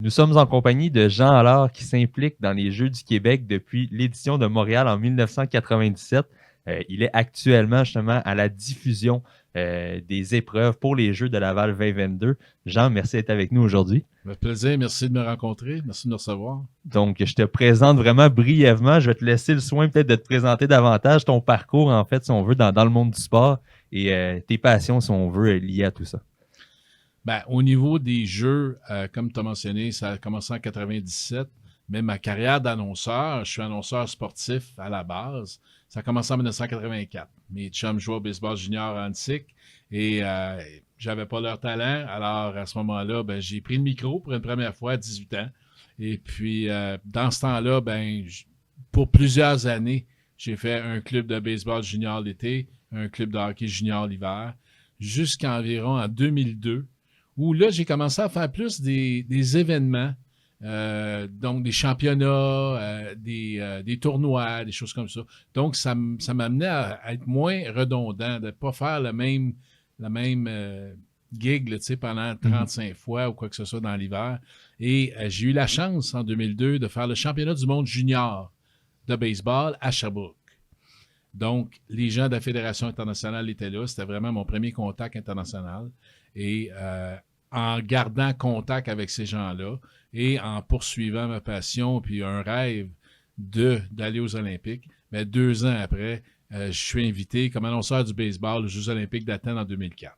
Nous sommes en compagnie de Jean Allard qui s'implique dans les Jeux du Québec depuis l'édition de Montréal en 1997. Il est actuellement justement à la diffusion des épreuves pour les Jeux de Laval 2022. Jean, merci d'être avec nous aujourd'hui. Ça fait plaisir, merci de me rencontrer, merci de me recevoir. Donc, je te présente vraiment brièvement. Je vais te laisser le soin peut-être de te présenter davantage ton parcours, en fait, si on veut, dans le monde du sport et tes passions, si on veut, liées à tout ça. Ben, au niveau des jeux, comme tu as mentionné, ça a commencé en 97, mais ma carrière d'annonceur, je suis annonceur sportif à la base, ça a commencé en 1984. Mes chums jouaient au baseball junior à Antique et j'avais pas leur talent. Alors, à ce moment-là, ben, j'ai pris le micro pour une première fois à 18 ans. Et puis, dans ce temps-là, ben, pour plusieurs années, j'ai fait un club de baseball junior l'été, un club de hockey junior l'hiver, jusqu'à environ en 2002, où là, j'ai commencé à faire plus des événements, donc des championnats, des tournois, des choses comme ça. Donc, ça m'amenait à être moins redondant, de ne pas faire la même gig là, pendant 35 fois ou quoi que ce soit dans l'hiver. Et j'ai eu la chance en 2002 de faire le championnat du monde junior de baseball à Sherbrooke. Donc, les gens de la Fédération internationale étaient là. C'était vraiment mon premier contact international. Et en gardant contact avec ces gens-là et en poursuivant ma passion puis un rêve d'aller aux Olympiques, mais 2 ans après, je suis invité comme annonceur du baseball aux Jeux olympiques d'Athènes en 2004.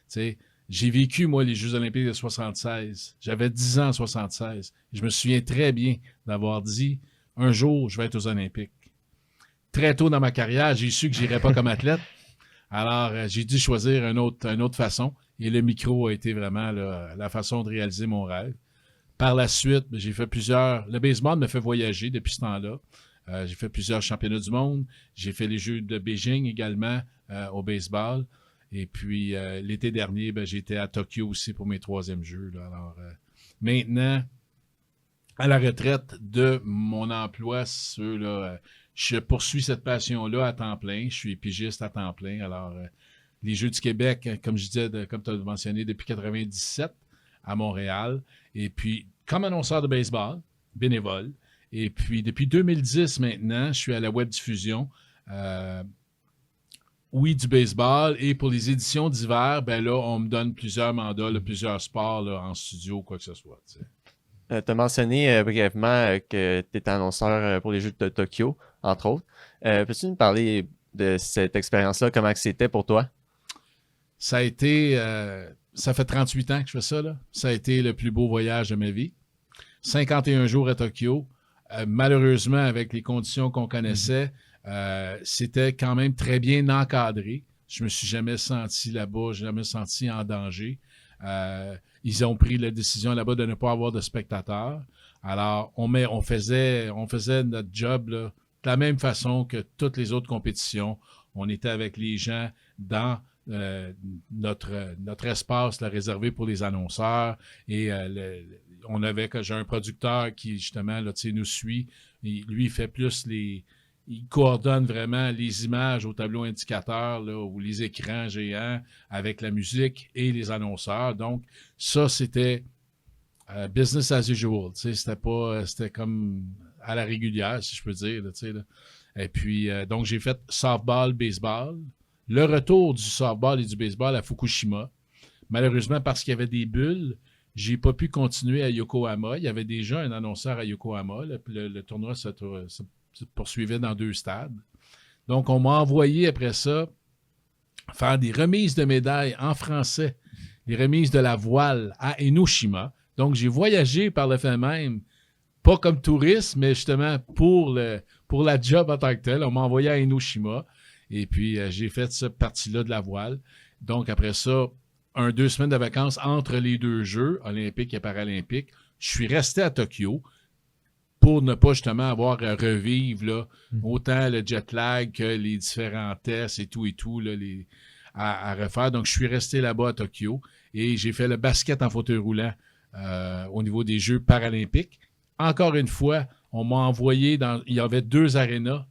T'sais, j'ai vécu, moi, les Jeux olympiques de 76. J'avais 10 ans en 76. Je me souviens très bien d'avoir dit, un jour, je vais être aux Olympiques. Très tôt dans ma carrière, j'ai su que je n'irais pas comme athlète. Alors, j'ai dû choisir une autre façon. Et le micro a été vraiment la façon de réaliser mon rêve. Par la suite, j'ai fait le baseball me fait voyager depuis ce temps-là. J'ai fait plusieurs championnats du monde. J'ai fait les Jeux de Beijing également au baseball. Et puis, l'été dernier, j'étais à Tokyo aussi pour mes 3e Jeux. Là. Alors, maintenant, à la retraite de mon emploi, je poursuis cette passion-là à temps plein. Je suis pigiste à temps plein. Alors, les Jeux du Québec, comme je disais, comme tu as mentionné, depuis 97 à Montréal. Et puis, comme annonceur de baseball, bénévole. Et puis, depuis 2010 maintenant, je suis à la web diffusion. Oui, du baseball. Et pour les éditions d'hiver, ben là, on me donne plusieurs mandats, là, plusieurs sports là, en studio, quoi que ce soit. Tu as mentionné brièvement que tu es annonceur pour les Jeux de Tokyo, entre autres. Peux-tu nous parler de cette expérience-là, comment c'était pour toi? Ça a été, ça fait 38 ans que je fais ça, là. Ça a été le plus beau voyage de ma vie. 51 jours à Tokyo. Malheureusement, avec les conditions qu'on connaissait, c'était quand même très bien encadré. Je me suis jamais senti là-bas, jamais senti en danger. Ils ont pris la décision là-bas de ne pas avoir de spectateurs. Alors, on faisait notre job là, de la même façon que toutes les autres compétitions. On était avec les gens dans notre espace là, réservé pour les annonceurs et j'ai un producteur qui justement là, nous suit. Et lui, il fait plus il coordonne vraiment les images au tableau indicateur là, ou les écrans géants avec la musique et les annonceurs. Donc, ça, c'était business as usual. C'était comme à la régulière, si je peux dire. Là. Et puis, donc, j'ai fait softball, baseball. Le retour du softball et du baseball à Fukushima. Malheureusement, parce qu'il y avait des bulles, j'ai pas pu continuer à Yokohama. Il y avait déjà un annonceur à Yokohama. Le tournoi se poursuivait dans 2 stades. Donc, on m'a envoyé après ça faire des remises de médailles en français, des remises de la voile à Enoshima. Donc, j'ai voyagé par le fait même, pas comme touriste, mais justement pour la job en tant que tel. On m'a envoyé à Enoshima. Et puis, j'ai fait cette partie-là de la voile. Donc, après ça, 2 semaines de vacances entre les 2 Jeux, olympiques et paralympiques. Je suis resté à Tokyo pour ne pas justement avoir à revivre là, autant le jet lag que les différents tests et tout là, à refaire. Donc, je suis resté là-bas à Tokyo et j'ai fait le basket en fauteuil roulant au niveau des Jeux paralympiques. Encore une fois, on m'a envoyé il y avait 2 arénas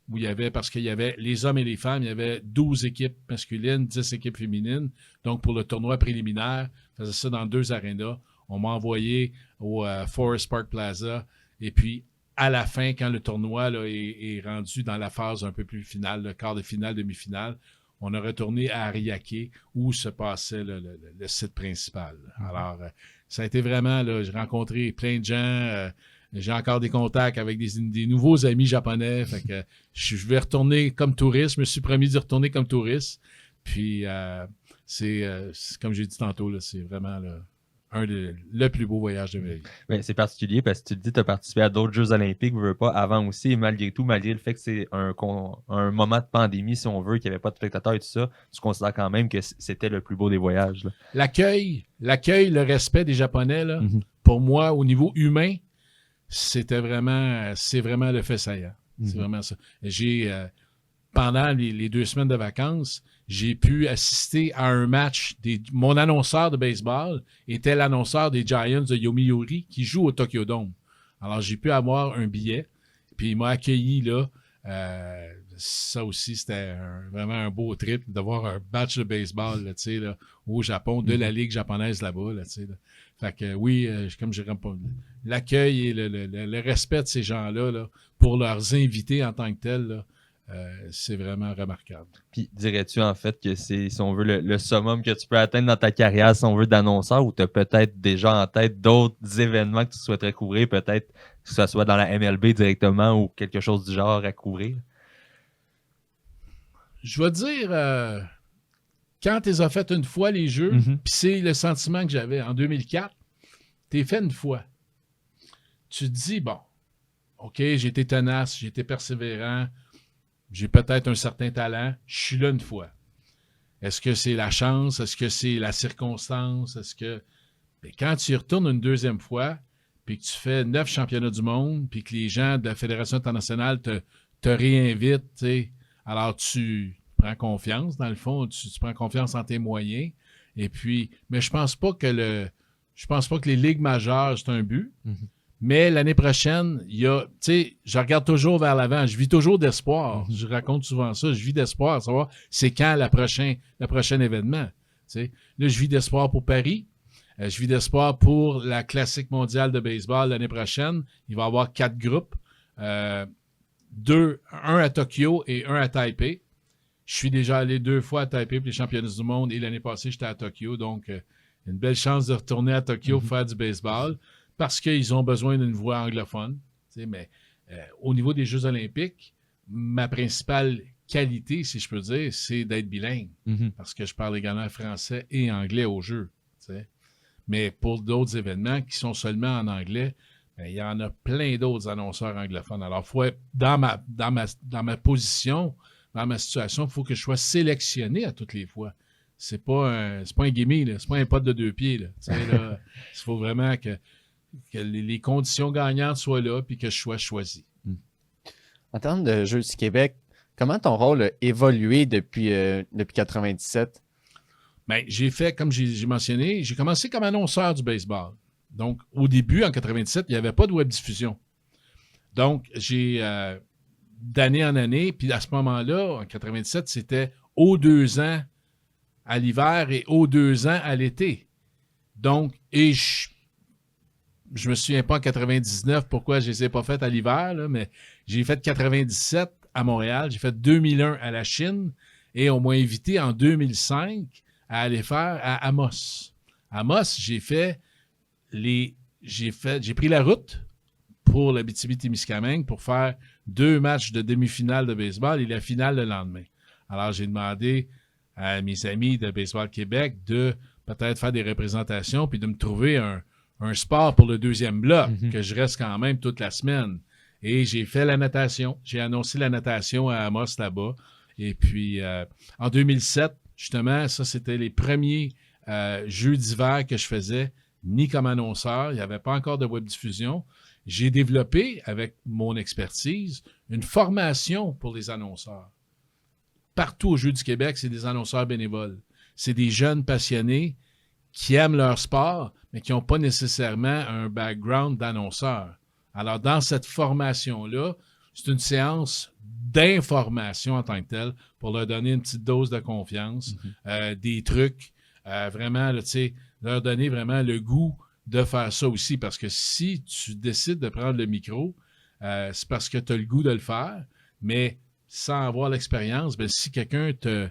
où il y avait, parce qu'il y avait les hommes et les femmes, il y avait 12 équipes masculines, 10 équipes féminines. Donc, pour le tournoi préliminaire, on faisait ça dans 2 arénas. On m'a envoyé au Forest Park Plaza. Et puis, à la fin, quand le tournoi là, est rendu dans la phase un peu plus finale, le quart de finale, demi-finale, on a retourné à Ariake où se passait le site principal. Alors, ça a été vraiment, là, j'ai rencontré plein de gens. J'ai encore des contacts avec des nouveaux amis japonais. Fait que je vais retourner comme touriste. Je me suis promis d'y retourner comme touriste. Puis, c'est comme j'ai dit tantôt, là, c'est vraiment le plus beau voyage de ma vie. Ben, c'est particulier parce que tu te dis que tu as participé à d'autres Jeux olympiques, veux pas, avant aussi, et malgré tout, malgré le fait que c'est un moment de pandémie, si on veut, qu'il n'y avait pas de spectateurs et tout ça, tu considères quand même que c'était le plus beau des voyages. Là. L'accueil, le respect des Japonais, là, pour moi, au niveau humain, c'est vraiment le fait saillant. C'est vraiment ça. Pendant les 2 semaines de vacances, j'ai pu assister à un match. Mon annonceur de baseball était l'annonceur des Giants de Yomiuri qui joue au Tokyo Dome. Alors, j'ai pu avoir un billet, puis il m'a accueilli là. Ça aussi, c'était vraiment un beau trip d'avoir un match de baseball là, là, au Japon, de la Ligue japonaise là-bas. Là, là. Fait que oui, comme je dirais pas, l'accueil et le respect de ces gens-là là, pour leurs invités en tant que tels, là, c'est vraiment remarquable. Puis dirais-tu en fait que c'est, si on veut, le summum que tu peux atteindre dans ta carrière, si on veut, d'annonceur, ou tu as peut-être déjà en tête d'autres événements que tu souhaiterais couvrir, peut-être que ce soit dans la MLB directement ou quelque chose du genre à couvrir? Je vais te dire, quand tu les as fait une fois, les Jeux, puis c'est le sentiment que j'avais en 2004, tu les fait une fois. Tu te dis, bon, OK, j'ai été tenace, j'ai été persévérant, j'ai peut-être un certain talent, je suis là une fois. Est-ce que c'est la chance? Est-ce que c'est la circonstance? Est-ce que... Mais quand tu y retournes une deuxième fois, puis que tu fais 9 championnats du monde, puis que les gens de la Fédération internationale te réinvitent, tu sais, alors tu prends confiance, dans le fond, tu prends confiance en tes moyens. Et puis, mais je pense pas que les ligues majeures, c'est un but. Mais l'année prochaine, il y a, tu sais, je regarde toujours vers l'avant. Je vis toujours d'espoir. Je raconte souvent ça. Je vis d'espoir, à savoir c'est quand le prochain événement. Tu sais. Là, je vis d'espoir pour Paris. Je vis d'espoir pour la Classique mondiale de baseball l'année prochaine. Il va y avoir 4 groupes. Un à Tokyo et un à Taipei. Je suis déjà allé 2 fois à Taipei pour les championnats du monde et l'année passée, j'étais à Tokyo. Donc, une belle chance de retourner à Tokyo pour faire du baseball. Parce qu'ils ont besoin d'une voix anglophone. Mais au niveau des Jeux olympiques, ma principale qualité, si je peux dire, c'est d'être bilingue. Parce que je parle également français et anglais aux Jeux. T'sais. Mais pour d'autres événements qui sont seulement en anglais, il y en a plein d'autres annonceurs anglophones. Alors, faut être dans ma position, dans ma situation, il faut que je sois sélectionné à toutes les fois. C'est pas un gimme, c'est pas un pote de 2 pieds. Il faut vraiment que les conditions gagnantes soient là puis que je sois choisi. En termes de Jeux du Québec, comment ton rôle a évolué depuis 1997? Bien, j'ai fait, comme j'ai mentionné, j'ai commencé comme annonceur du baseball. Donc, au début, en 97, il n'y avait pas de web diffusion. Donc, j'ai d'année en année, puis à ce moment-là, en 97, c'était aux 2 ans à l'hiver et aux 2 ans à l'été. Donc, et je me souviens pas en 99 pourquoi je les ai pas faites à l'hiver, là, mais j'ai fait 97 à Montréal, j'ai fait 2001 à la Chine et on m'a invité en 2005 à aller faire à Amos. Amos, j'ai pris la route pour l'Abitibi-Témiscamingue pour faire 2 matchs de demi-finale de baseball et la finale le lendemain. Alors, j'ai demandé à mes amis de Baseball Québec de peut-être faire des représentations puis de me trouver un sport pour le 2e bloc, que je reste quand même toute la semaine. Et j'ai fait la natation. J'ai annoncé la natation à Amos là-bas. Et puis, en 2007, justement, ça, c'était les premiers Jeux d'hiver que je faisais, ni comme annonceur. Il n'y avait pas encore de web diffusion. J'ai développé, avec mon expertise, une formation pour les annonceurs. Partout aux Jeux du Québec, c'est des annonceurs bénévoles. C'est des jeunes passionnés qui aiment leur sport, mais qui n'ont pas nécessairement un background d'annonceur. Alors, dans cette formation-là, c'est une séance d'information en tant que telle pour leur donner une petite dose de confiance, des trucs, vraiment, là, leur donner vraiment le goût de faire ça aussi, parce que si tu décides de prendre le micro, c'est parce que tu as le goût de le faire, mais sans avoir l'expérience, ben, si quelqu'un te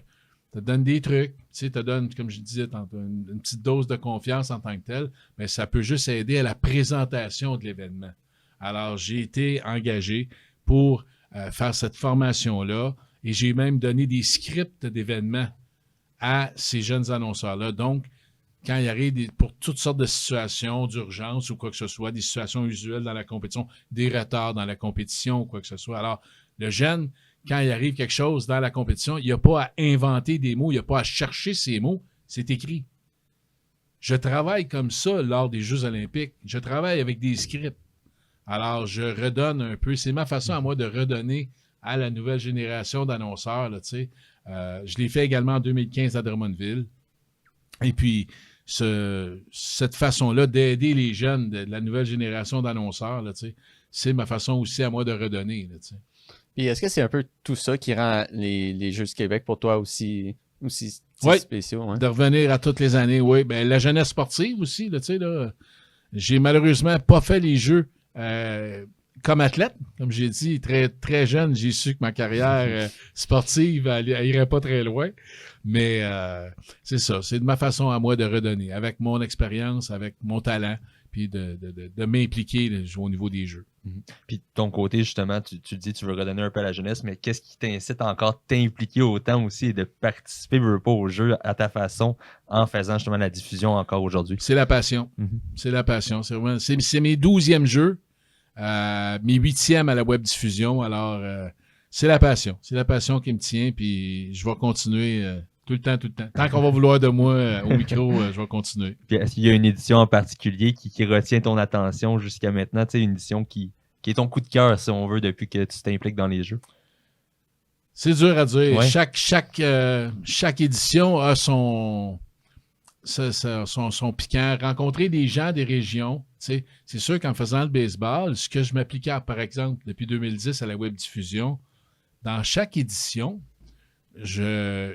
donne des trucs, te donne, comme je disais tantôt, une petite dose de confiance en tant que tel, ben, ça peut juste aider à la présentation de l'événement. Alors, j'ai été engagé pour faire cette formation-là et j'ai même donné des scripts d'événements à ces jeunes annonceurs-là. Donc, quand il arrive pour toutes sortes de situations d'urgence ou quoi que ce soit, des situations usuelles dans la compétition, des retards dans la compétition ou quoi que ce soit. Alors, le jeune, quand il arrive quelque chose dans la compétition, il n'y a pas à inventer des mots, il n'y a pas à chercher ces mots, c'est écrit. Je travaille comme ça lors des Jeux olympiques. Je travaille avec des scripts. Alors, je redonne un peu. C'est ma façon à moi de redonner à la nouvelle génération d'annonceurs. Là, je l'ai fait également en 2015 à Drummondville. Et puis, cette façon-là d'aider les jeunes de la nouvelle génération d'annonceurs, là, c'est ma façon aussi à moi de redonner. Là, Puis est-ce que c'est un peu tout ça qui rend les Jeux du Québec pour toi aussi oui, spéciaux? Hein? De revenir à toutes les années, oui. Ben, la jeunesse sportive aussi, là, j'ai malheureusement pas fait les Jeux comme athlète. Comme j'ai dit, très, très jeune, j'ai su que ma carrière sportive, elle irait pas très loin. Mais c'est ça, c'est de ma façon à moi de redonner, avec mon expérience, avec mon talent, puis de m'impliquer au niveau des Jeux. Puis de ton côté, justement, tu dis que tu veux redonner un peu à la jeunesse, mais qu'est-ce qui t'incite encore à t'impliquer autant aussi et de participer, veux pas, au jeu à ta façon en faisant justement la diffusion encore aujourd'hui? C'est la passion. C'est la passion. C'est mes 12e Jeux, mes 8e à la web diffusion. Alors, c'est la passion. C'est la passion qui me tient, puis je vais continuer tout le temps. Tant qu'on va vouloir de moi au micro, je vais continuer. Puis est-ce qu'il y a une édition en particulier qui retient ton attention jusqu'à maintenant? Tu sais, une édition qui est ton coup de cœur, si on veut, depuis que tu t'impliques dans les Jeux? C'est dur à dire. Ouais. Chaque édition a son piquant. Rencontrer des gens des régions, c'est sûr qu'en faisant le baseball, ce que je m'appliquais, par exemple, depuis 2010 à la web diffusion, dans chaque édition, je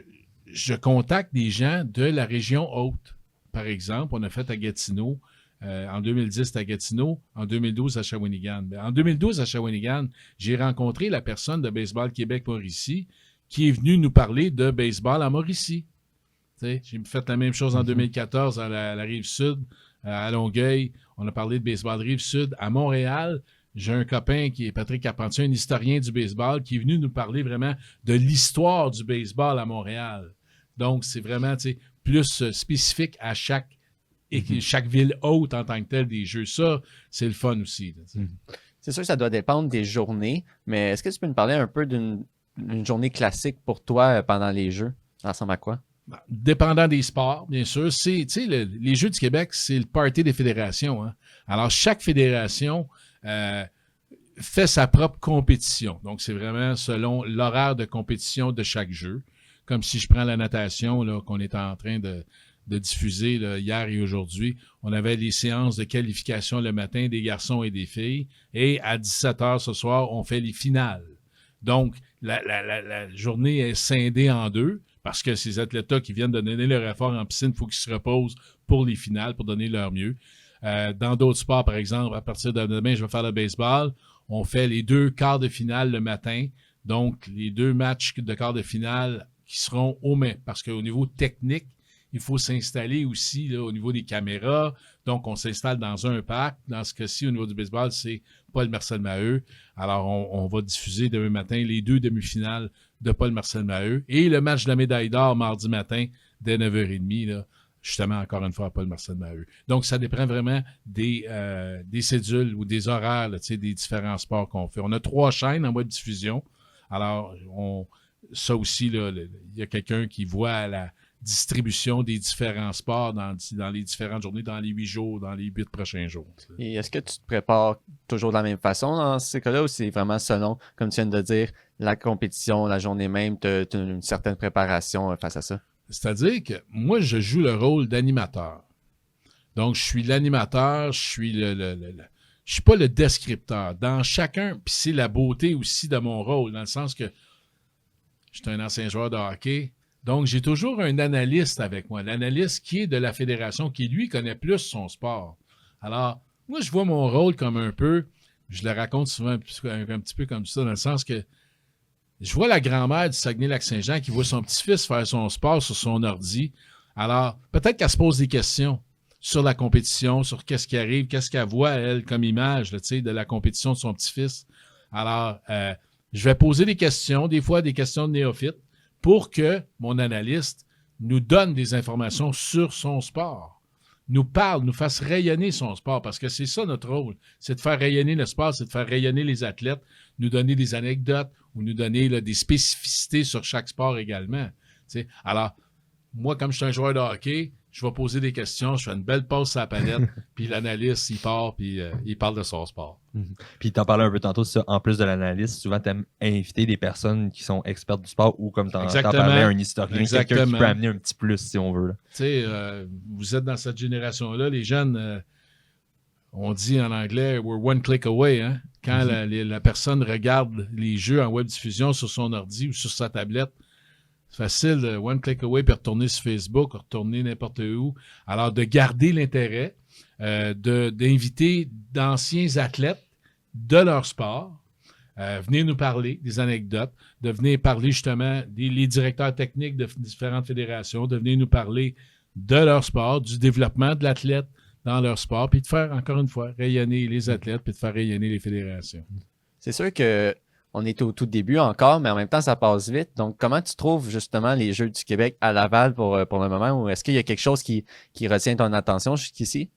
contacte des gens de la région haute. Par exemple, on a fait à Gatineau. En 2010, c'était à Gatineau. En 2012, à Shawinigan. En 2012, à Shawinigan, j'ai rencontré la personne de Baseball Québec-Mauricie qui est venue nous parler de baseball à Mauricie. J'ai fait la même chose en 2014 à la Rive-Sud, à Longueuil. On a parlé de baseball Rive-Sud. À Montréal, j'ai un copain qui est Patrick Carpentier, un historien du baseball, qui est venu nous parler vraiment de l'histoire du baseball à Montréal. Donc, c'est vraiment plus spécifique à chaque ville haute en tant que telle des Jeux. Ça, c'est le fun aussi. C'est sûr que ça doit dépendre des journées, mais est-ce que tu peux nous parler un peu d'une journée classique pour toi pendant les Jeux? Ça ressemble à quoi? Dépendant des sports, bien sûr. Les Jeux du Québec, c'est le party des fédérations. Hein? Alors, chaque fédération fait sa propre compétition. Donc, c'est vraiment selon l'horaire de compétition de chaque jeu. Comme si je prends la natation là, qu'on est en train de diffuser là, hier et aujourd'hui. On avait les séances de qualification le matin des garçons et des filles. Et à 17h ce soir, on fait les finales. Donc, la journée est scindée en deux parce que ces athlètes-là qui viennent de donner leur effort en piscine, il faut qu'ils se reposent pour les finales, pour donner leur mieux. Dans d'autres sports, par exemple, à partir de demain, je vais faire le baseball. On fait les 2 quarts de finale le matin. Donc, les 2 matchs de quart de finale qui seront au mai. Parce qu'au niveau technique, il faut s'installer aussi là, au niveau des caméras. Donc, on s'installe dans un parc. Dans ce cas-ci, au niveau du baseball, c'est Paul-Marcel Maheu. Alors, on va diffuser demain matin les 2 demi-finales de Paul-Marcel Maheu et le match de la médaille d'or mardi matin dès 9h30, là, justement, encore une fois, à Paul-Marcel Maheu. Donc, ça dépend vraiment des cédules ou des horaires là, des différents sports qu'on fait. On a 3 chaînes en web diffusion. Alors, ça aussi, il y a quelqu'un qui voit la distribution des différents sports dans les différentes journées, dans les 8 jours, dans les 8 prochains jours. Et est-ce que tu te prépares toujours de la même façon dans ces cas-là ou c'est vraiment selon, comme tu viens de dire, la compétition, la journée même, tu as une certaine préparation face à ça? C'est-à-dire que moi, je joue le rôle d'animateur. Donc, je suis l'animateur, je suis je suis pas le descripteur. Dans chacun, puis c'est la beauté aussi de mon rôle, dans le sens que je suis un ancien joueur de hockey. Donc, j'ai toujours un analyste avec moi. L'analyste qui est de la fédération, qui, lui, connaît plus son sport. Alors, moi, je vois mon rôle comme un peu, je le raconte souvent un petit peu comme ça, dans le sens que je vois la grand-mère du Saguenay-Lac-Saint-Jean qui voit son petit-fils faire son sport sur son ordi. Alors, peut-être qu'elle se pose des questions sur la compétition, sur qu'est-ce qui arrive, qu'est-ce qu'elle voit, elle, comme image là, de la compétition de son petit-fils. Alors, je vais poser des questions, des fois des questions de néophytes, pour que mon analyste nous donne des informations sur son sport, nous parle, nous fasse rayonner son sport, parce que c'est ça notre rôle, c'est de faire rayonner le sport, c'est de faire rayonner les athlètes, nous donner des anecdotes ou nous donner là, des spécificités sur chaque sport également. T'sais. Alors, moi, comme je suis un joueur de hockey, je vais poser des questions, je fais une belle pause sur la palette, puis l'analyste, il part, puis il parle de son sport. Puis tu en parlais un peu tantôt, ça, en plus de l'analyste, souvent tu aimes inviter des personnes qui sont expertes du sport ou comme tu en parlais, un historien, quelqu'un qui peut amener un petit plus si on veut. Tu sais, vous êtes dans cette génération-là, les jeunes, on dit en anglais, we're one click away. Hein? Quand la personne regarde les jeux en web diffusion sur son ordi ou sur sa tablette, c'est facile, one click away, puis retourner sur Facebook, retourner n'importe où. Alors, de garder l'intérêt, d'inviter d'anciens athlètes de leur sport, venir nous parler des anecdotes, de venir parler justement les directeurs techniques de différentes fédérations, de venir nous parler de leur sport, du développement de l'athlète dans leur sport, puis de faire, encore une fois, rayonner les athlètes, puis de faire rayonner les fédérations. C'est sûr que on est au tout début encore, mais en même temps, ça passe vite. Donc, comment tu trouves justement les Jeux du Québec à Laval pour le moment? Ou est-ce qu'il y a quelque chose qui retient ton attention jusqu'ici?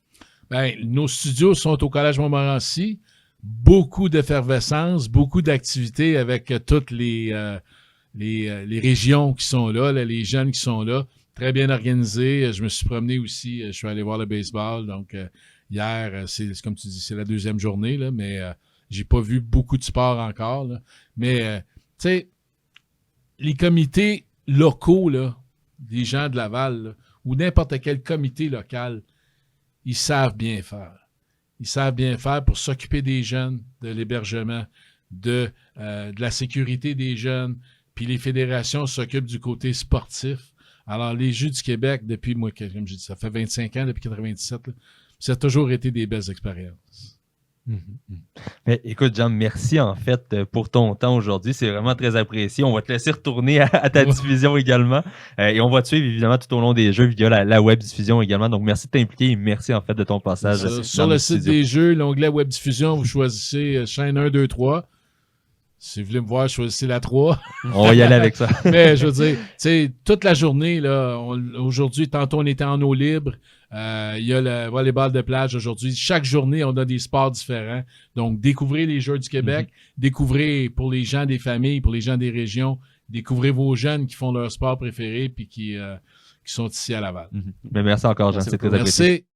Bien, nos studios sont au Collège Montmorency. Beaucoup d'effervescence, beaucoup d'activités avec toutes les régions qui sont là, les jeunes qui sont là. Très bien organisé. Je me suis promené aussi. Je suis allé voir le baseball. Donc, hier, c'est comme tu dis, c'est la deuxième journée, là, mais j'ai pas vu beaucoup de sport encore. Là. Mais, tu sais, les comités locaux, là, des gens de Laval, là, ou n'importe quel comité local, ils savent bien faire. Ils savent bien faire pour s'occuper des jeunes, de l'hébergement, de la sécurité des jeunes. Puis les fédérations s'occupent du côté sportif. Alors, les Jeux du Québec, depuis, moi, comme j'ai dit, ça fait 25 ans, depuis 97, là, ça a toujours été des belles expériences. Mais écoute, Jean, merci en fait pour ton temps aujourd'hui. C'est vraiment très apprécié. On va te laisser retourner à ta diffusion également. Et on va te suivre évidemment tout au long des Jeux via la web diffusion également. Donc, merci de t'impliquer et merci en fait de ton passage. Sur le site des Jeux, l'onglet web diffusion, vous choisissez chaîne 1, 2, 3. Si vous voulez me voir, choisissez la 3. On va y aller avec ça. Mais je veux dire, tu sais, toute la journée, là, aujourd'hui, tantôt on était en eau libre. Il y a le volleyball de plage aujourd'hui. Chaque journée, on a des sports différents. Donc, découvrez les Jeux du Québec. Découvrez pour les gens des familles, pour les gens des régions. Découvrez vos jeunes qui font leur sport préféré puis qui sont ici à Laval. Mais merci encore, Jean. C'est très apprécié. Merci.